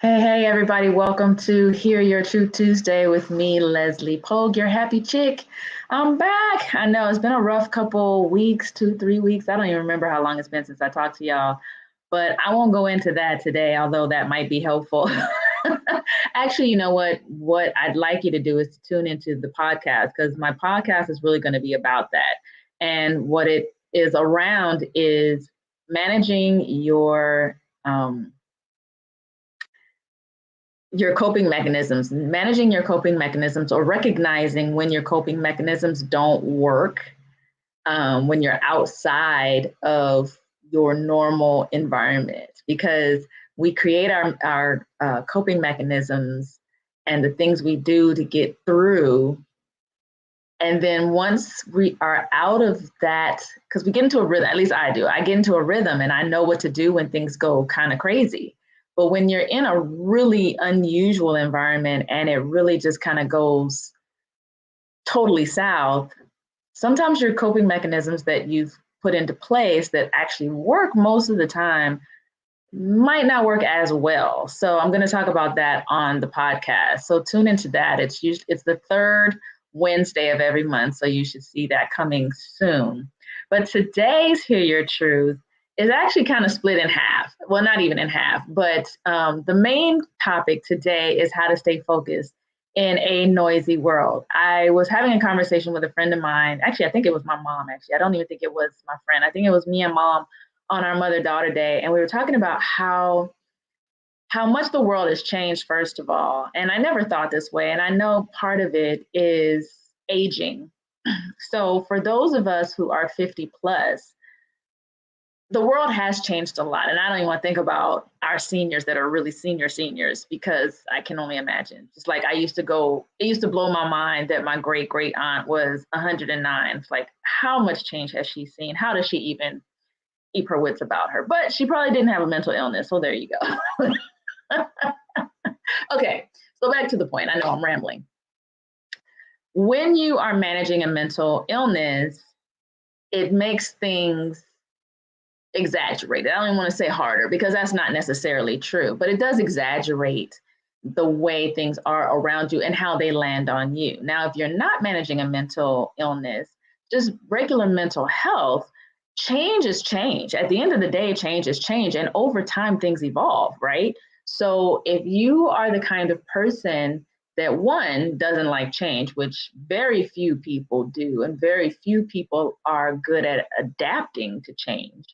Hey, everybody. Welcome to Hear Your Truth Tuesday with me, Leslie Pogue, your happy chick. I'm back. I know it's been a rough couple weeks, 2, 3 weeks. I don't even remember how long it's been since I talked to y'all, but I won't go into that today, although that might be helpful. Actually, you know what? What I'd like you to do is to tune into the podcast because my podcast is really going to be about that. And what it is around is managing your coping mechanisms, managing your coping mechanisms, or recognizing when your coping mechanisms don't work, when you're outside of your normal environment, because we create our coping mechanisms and the things we do to get through. And then once we are out of that, because we get into a rhythm, at least I do, I get into a rhythm and I know what to do when things go kind of crazy. But when you're in a really unusual environment and it really just kind of goes totally south, sometimes your coping mechanisms that you've put into place that actually work most of the time might not work as well. So I'm going to talk about that on the podcast. So tune into that. It's the third Wednesday of every month, so you should see that coming soon. But today's Hear Your Truth is actually kind of split in half. Well, not even in half, but the main topic today is how to stay focused in a noisy world. I was having a conversation with a friend of mine. Actually, I think it was my mom, actually. I don't even think it was my friend. I think it was me and mom on our mother-daughter day, and we were talking about how much the world has changed, first of all. And I never thought this way, and I know part of it is aging. So for those of us who are 50 plus, the world has changed a lot. And I don't even want to think about our seniors that are really seniors, because I can only imagine. Just like it used to blow my mind that my great great aunt was 109. It's like, how much change has she seen? How does she even keep her wits about her? But she probably didn't have a mental illness. So there you go. Okay, so back to the point. I know I'm rambling. When you are managing a mental illness, it makes things exaggerated. I don't even want to say harder because that's not necessarily true, but it does exaggerate the way things are around you and how they land on you. Now, if you're not managing a mental illness, just regular mental health, change is change. At the end of the day, change is change. And over time, things evolve, right? So if you are the kind of person that, one, doesn't like change, which very few people do, and very few people are good at adapting to change.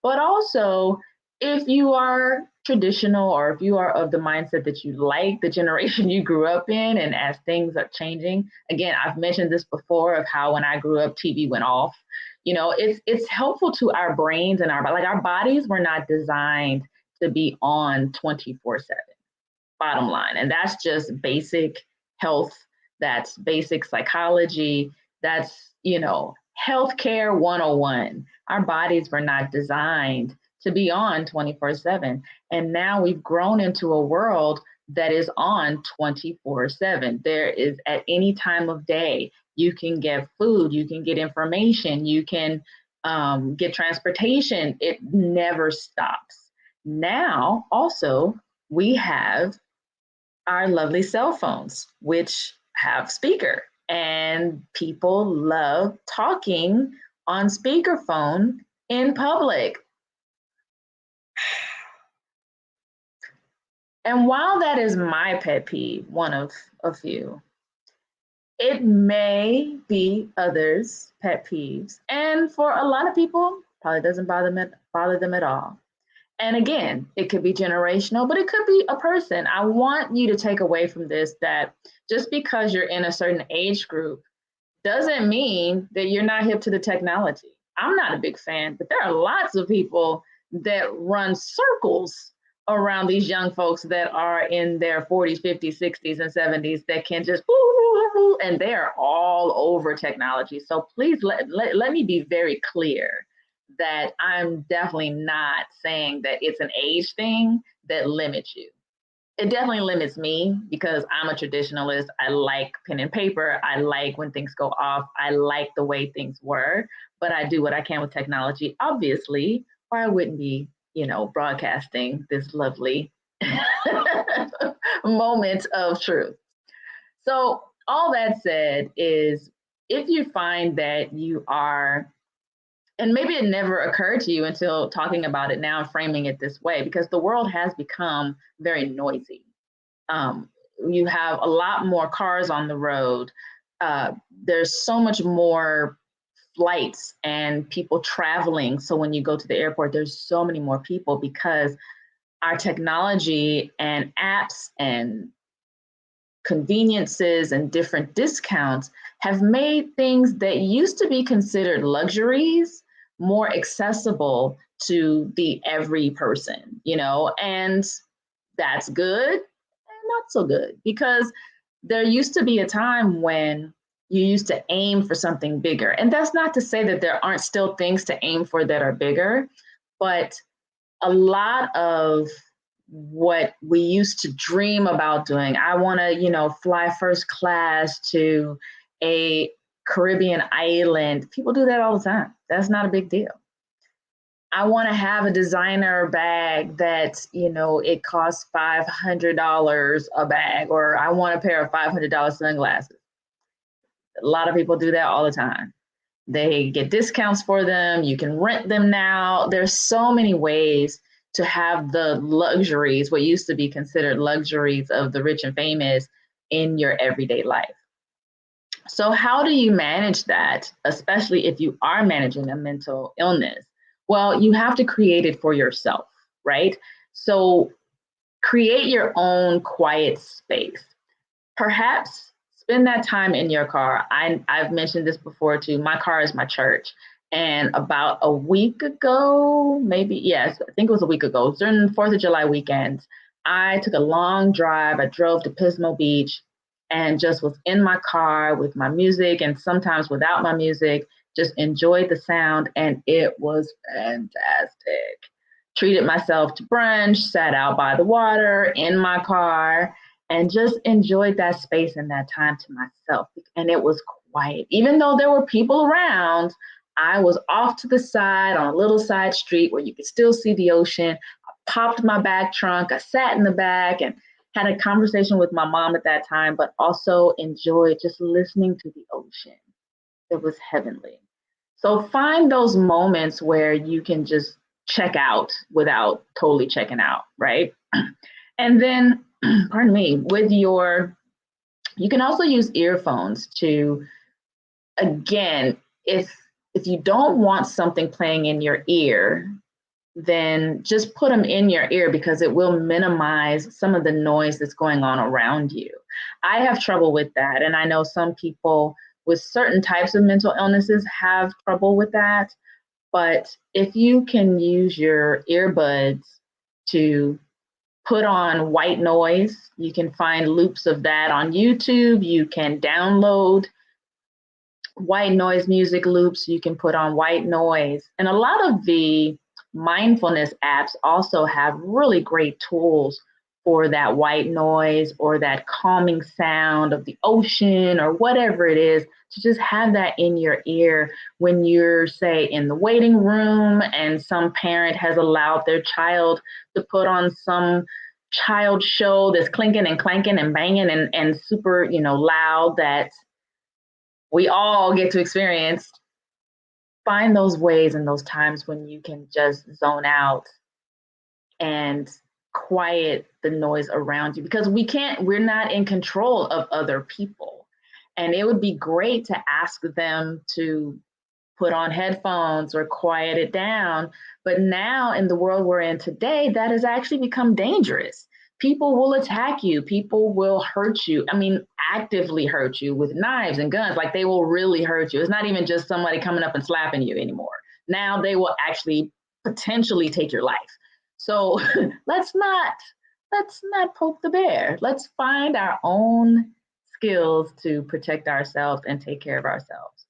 But also, if you are traditional, or if you are of the mindset that you like the generation you grew up in, and as things are changing, again, I've mentioned this before of how when I grew up, TV went off. It's helpful to our brains and our bodies were not designed to be on 24/7, bottom line. And that's just basic health. That's basic psychology. That's, healthcare 101. Our bodies were not designed to be on 24/7. And now we've grown into a world that is on 24/7. There is, at any time of day, you can get food, you can get information, you can get transportation. It never stops. Now, also, we have our lovely cell phones, which have speaker, and people love talking on speakerphone in public. And while that is my pet peeve, one of a few, it may be others' pet peeves. And for a lot of people, probably doesn't bother them at all. And again, it could be generational, but it could be a person. I want you to take away from this that just because you're in a certain age group doesn't mean that you're not hip to the technology. I'm not a big fan, but there are lots of people that run circles around these young folks that are in their 40s, 50s, 60s, and 70s that can just, and they're all over technology. So please let me be very clear that I'm definitely not saying that it's an age thing that limits you. It definitely limits me because I'm a traditionalist. I like pen and paper. I like when things go off. I like the way things were, but I do what I can with technology, obviously, or I wouldn't be, broadcasting this lovely moment of truth. So, all that said is if you find that you are, and maybe it never occurred to you until talking about it now, framing it this way, because the world has become very noisy. Um, you have a lot more cars on the road. There's so much more flights and people traveling. So when you go to the airport, there's so many more people because our technology and apps and conveniences and different discounts have made things that used to be considered luxuries more accessible to the every person, and that's good and not so good because there used to be a time when you used to aim for something bigger. And that's not to say that there aren't still things to aim for that are bigger, but a lot of what we used to dream about doing. I want to, fly first class to a Caribbean island. People do that all the time. That's not a big deal. I want to have a designer bag that, it costs $500 a bag, or I want a pair of $500 sunglasses. A lot of people do that all the time. They get discounts for them. You can rent them now. There's so many ways to have the luxuries, what used to be considered luxuries of the rich and famous, in your everyday life. So how do you manage that, especially if you are managing a mental illness? Well, you have to create it for yourself, right? So create your own quiet space. Perhaps spend that time in your car. I've mentioned this before too. My car is my church. And about a week ago, yes, I think it was a week ago, during the 4th of July weekend, I took a long drive. I drove to Pismo Beach and just was in my car with my music and sometimes without my music, just enjoyed the sound. And it was fantastic. Treated myself to brunch, sat out by the water in my car, and just enjoyed that space and that time to myself. And it was quiet. Even though there were people around, I was off to the side on a little side street where you could still see the ocean. I popped my back trunk. I sat in the back and had a conversation with my mom at that time, but also enjoyed just listening to the ocean. It was heavenly. So find those moments where you can just check out without totally checking out, right? And then, pardon me, you can also use earphones to, again, if you don't want something playing in your ear, then just put them in your ear because it will minimize some of the noise that's going on around you. I have trouble with that. And I know some people with certain types of mental illnesses have trouble with that. But if you can use your earbuds to put on white noise, you can find loops of that on YouTube. You can download white noise music loops. You can put on white noise. And a lot of the mindfulness apps also have really great tools for that white noise or that calming sound of the ocean or whatever it is, to just have that in your ear when you're, say, in the waiting room and some parent has allowed their child to put on some child show that's clinking and clanking and banging and super, loud that we all get to experience. Find those ways and those times when you can just zone out and quiet the noise around you, because we're not in control of other people. And it would be great to ask them to put on headphones or quiet it down. But now in the world we're in today, that has actually become dangerous. People will attack you. People will hurt you. I mean, actively hurt you with knives and guns. Like, they will really hurt you. It's not even just somebody coming up and slapping you anymore. Now they will actually potentially take your life. So let's not poke the bear. Let's find our own skills to protect ourselves and take care of ourselves.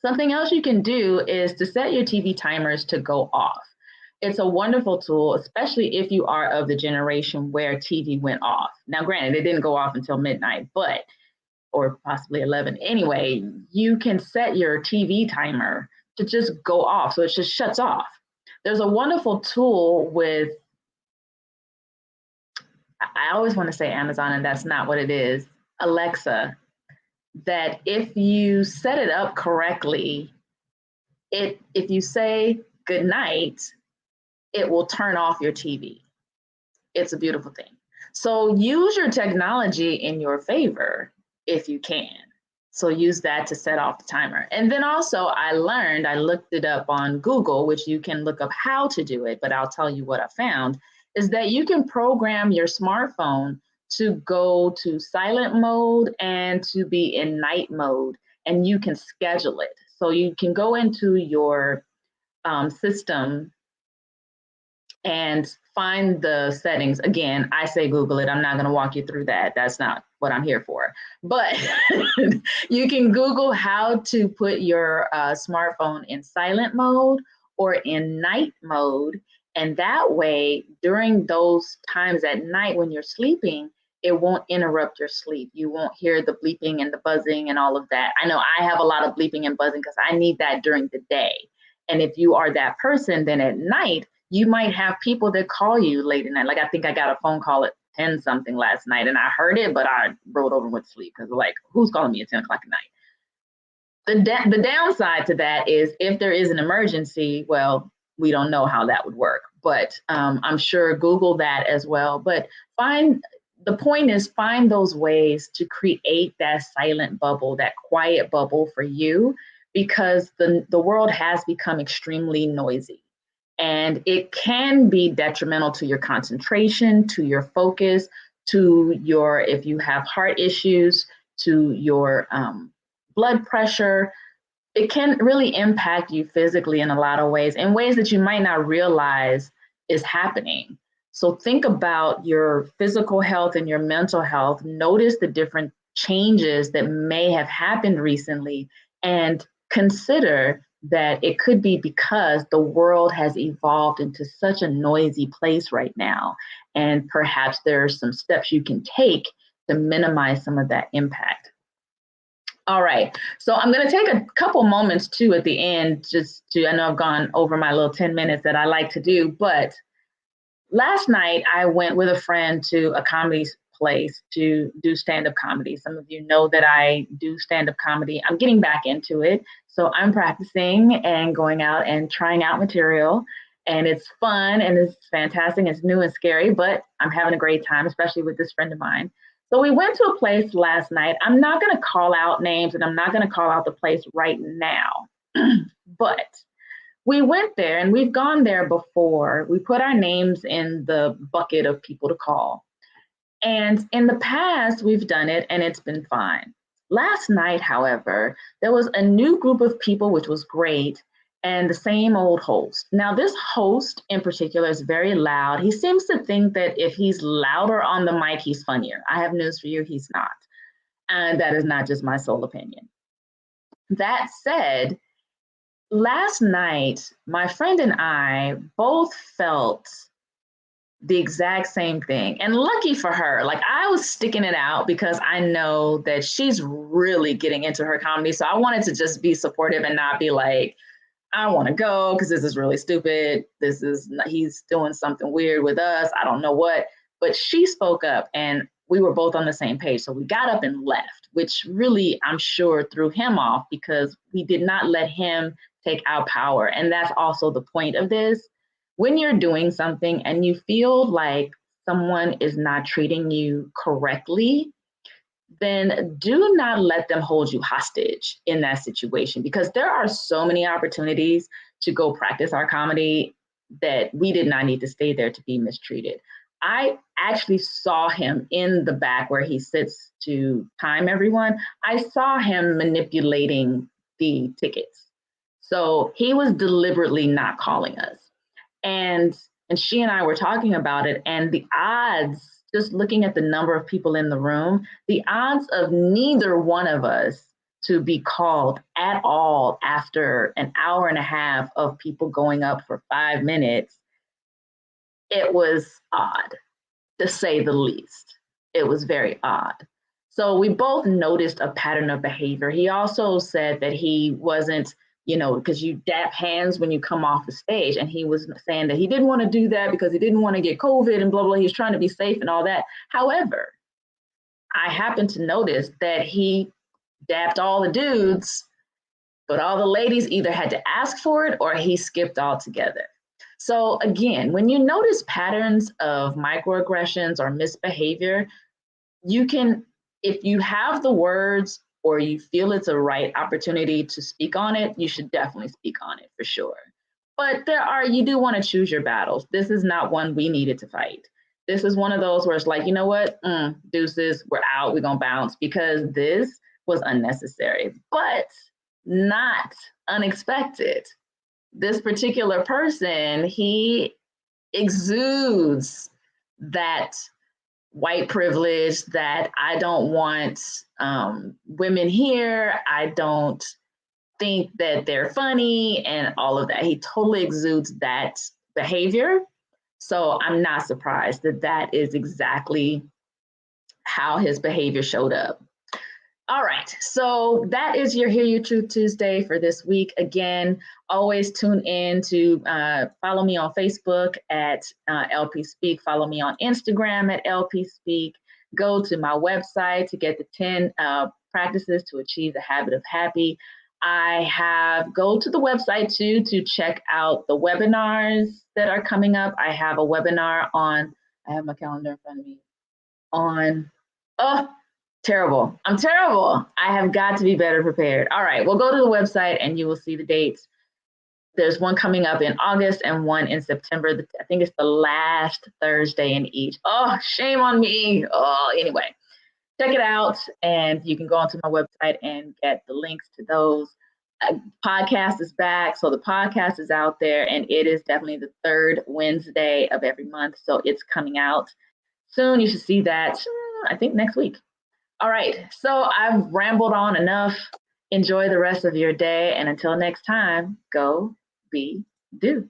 Something else you can do is to set your TV timers to go off. It's a wonderful tool, especially if you are of the generation where TV went off. Now, granted, it didn't go off until midnight, or possibly 11. Anyway, you can set your TV timer to just go off, so it just shuts off. There's a wonderful tool with I always want to say Amazon, and that's not what it is, Alexa, that if you set it up correctly, if you say good night, it will turn off your TV. It's a beautiful thing. So use your technology in your favor if you can. So use that to set off the timer. And then also I looked it up on Google, which you can look up how to do it, but I'll tell you what I found is that you can program your smartphone to go to silent mode and to be in night mode, and you can schedule it. So you can go into your system and find the settings. Again, I say Google it. I'm not going to walk you through that. That's not what I'm here for. But you can Google how to put your smartphone in silent mode or in night mode. And that way, during those times at night when you're sleeping, it won't interrupt your sleep. You won't hear the bleeping and the buzzing and all of that. I know I have a lot of bleeping and buzzing because I need that during the day. And if you are that person, then at night, you might have people that call you late at night. Like I think I got a phone call at 10 something last night and I heard it, but I rolled over and went to sleep because like, who's calling me at 10 o'clock at night? The downside to that is if there is an emergency, well, we don't know how that would work, but I'm sure Google that as well. But the point is find those ways to create that silent bubble, that quiet bubble for you, because the world has become extremely noisy. And it can be detrimental to your concentration, to your focus, to your, if you have heart issues, to your blood pressure. It can really impact you physically in a lot of ways, in ways that you might not realize is happening. So think about your physical health and your mental health. Notice the different changes that may have happened recently and consider that it could be because the world has evolved into such a noisy place right now. And perhaps there are some steps you can take to minimize some of that impact. All right, so I'm going to take a couple moments too at the end, I know I've gone over my little 10 minutes that I like to do, but last night I went with a friend to a comedy place to do stand-up comedy. Some of you know that I do stand-up comedy. I'm getting back into it. So I'm practicing and going out and trying out material. And it's fun and it's fantastic. It's new and scary, but I'm having a great time, especially with this friend of mine. So we went to a place last night. I'm not going to call out names and I'm not going to call out the place right now, but we went there and we've gone there before. We put our names in the bucket of people to call. And in the past, we've done it and it's been fine. Last night, however, there was a new group of people, which was great, and the same old host. Now, this host in particular is very loud. He seems to think that if he's louder on the mic, he's funnier. I have news for you, he's not. And that is not just my sole opinion. That said, last night, my friend and I both felt the exact same thing. And lucky for her, like I was sticking it out because I know that she's really getting into her comedy. So I wanted to just be supportive and not be like, I want to go because this is really stupid. He's doing something weird with us. I don't know what. But she spoke up and we were both on the same page. So we got up and left, which really, I'm sure, threw him off because we did not let him take our power. And that's also the point of this. When you're doing something and you feel like someone is not treating you correctly, then do not let them hold you hostage in that situation, because there are so many opportunities to go practice our comedy that we did not need to stay there to be mistreated. I actually saw him in the back where he sits to time everyone. I saw him manipulating the tickets. So he was deliberately not calling us. And she and I were talking about it, and the odds, just looking at the number of people in the room, the odds of neither one of us to be called at all after an hour and a half of people going up for 5 minutes, it was odd, to say the least. It was very odd. So we both noticed a pattern of behavior. He also said that he wasn't, you know, because you dap hands when you come off the stage. And he was saying that he didn't want to do that because he didn't want to get COVID and blah, blah. He's trying to be safe and all that. However, I happened to notice that he dapped all the dudes, but all the ladies either had to ask for it or he skipped altogether. So again, when you notice patterns of microaggressions or misbehavior, you can, if you have the words or you feel it's a right opportunity to speak on it, you should definitely speak on it for sure. But you do want to choose your battles. This is not one we needed to fight. This is one of those where it's like, you know what, deuces, we're out, we're gonna bounce, because this was unnecessary, but not unexpected. This particular person, he exudes that white privilege, that I don't want women here, I don't think that they're funny, and all of that. He totally exudes that behavior. So I'm not surprised that that is exactly how his behavior showed up. All right, so that is your Hear Your Truth Tuesday for this week. Again, always tune in to follow me on Facebook at LP Speak. Follow me on Instagram at LP Speak. Go to my website to get the 10 practices to achieve the habit of happy. Go to the website too to check out the webinars that are coming up. I have a webinar on, I have my calendar in front of me, terrible. I'm terrible. I have got to be better prepared. All right, well, go to the website and you will see the dates. There's one coming up in August and one in September. I think it's the last Thursday in each. Oh, shame on me. Oh, anyway, check it out. And you can go onto my website and get the links to those. Podcast is back. So the podcast is out there, and it is definitely the third Wednesday of every month. So it's coming out soon. You should see that, I think, next week. All right, so I've rambled on enough. Enjoy the rest of your day, and until next time, go, be, do.